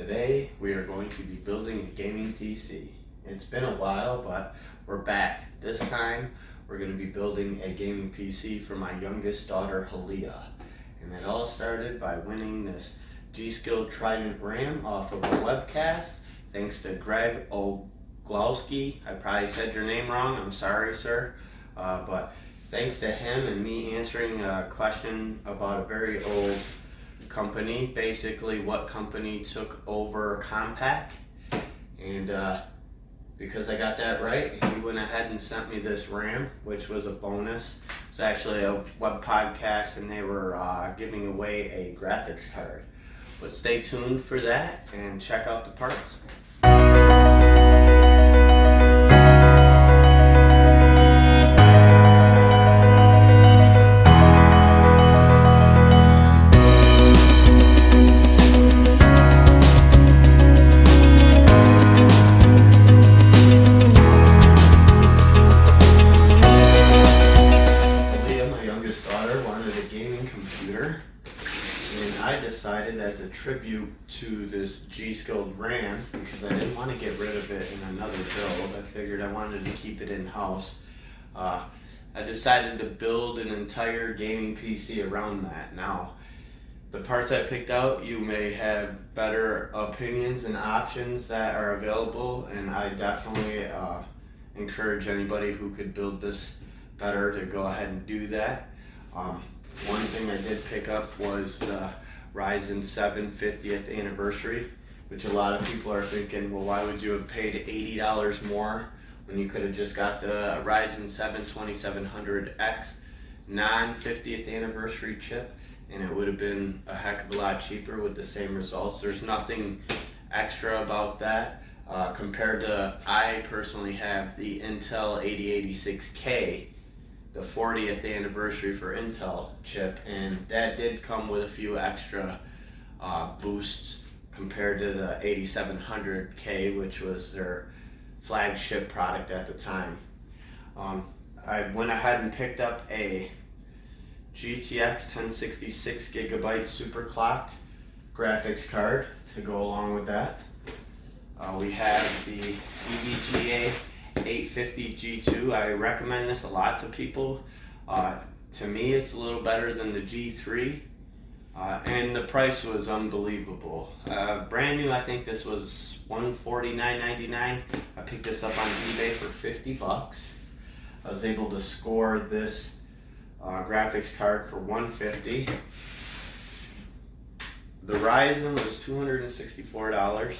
Today we are going to be building a gaming PC. It's been a while, but we're back. This time we're going to be building a gaming PC for my youngest daughter, Halia. And it all started by winning this G.SKILL Trident RAM off of a webcast, thanks to Greg Oglowski. I probably said your name wrong, I'm sorry, sir. But thanks to him and me answering a question about a very old company, basically what company took over Compaq, and because I got that right, he went ahead and sent me this RAM, which was a bonus. It's actually a web podcast and they were giving away a graphics card. But stay tuned for that and check out the parts. I decided as a tribute to this G.SKILL RAM, because I didn't want to get rid of it in another build, I figured I wanted to keep it in-house. I decided to build an entire gaming PC around that. Now, the parts I picked out, you may have better opinions and options that are available, and I definitely encourage anybody who could build this better to go ahead and do that. One thing I did pick up was the Ryzen 7 50th anniversary, which a lot of people are thinking, well, why would you have paid $80 more when you could have just got the Ryzen 7 2700X non-50th anniversary chip, and it would have been a heck of a lot cheaper with the same results. There's nothing extra about that compared to, I personally have the Intel 8086K, the 40th anniversary for Intel chip, and that did come with a few extra boosts compared to the 8700K, which was their flagship product at the time. I went ahead and picked up a GTX 1066 gigabyte super clocked graphics card to go along with that. We have the EVGA 850 G2. I recommend this a lot to people. To me, it's a little better than the G3, and the price was unbelievable. Brand new, I think this was $149.99. I picked this up on eBay for 50 bucks. I was able to score this graphics card for $150. The Ryzen was $264.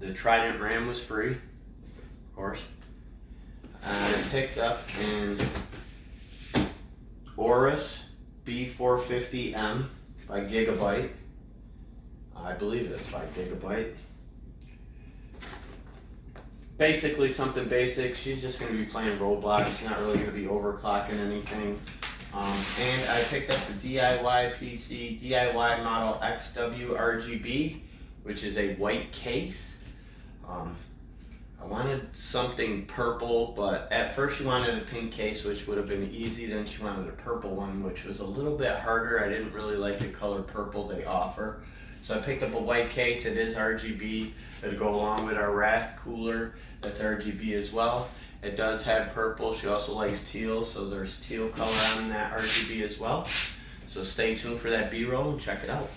The Trident RAM was free. Course. I picked up an Aorus B450M by Gigabyte. I believe it's by Gigabyte. Basically something basic. She's just going to be playing Roblox. She's not really going to be overclocking anything. And I picked up the DIYPC DIY model XW RGB, which is a white case. I wanted something purple, but at first she wanted a pink case, which would have been easy. Then she wanted a purple one, which was a little bit harder. I didn't really like the color purple they offer. So I picked up a white case. It is RGB. It'll go along with our Wrath cooler. That's RGB as well. It does have purple. She also likes teal, so there's teal color on that RGB as well. So stay tuned for that B-roll and check it out.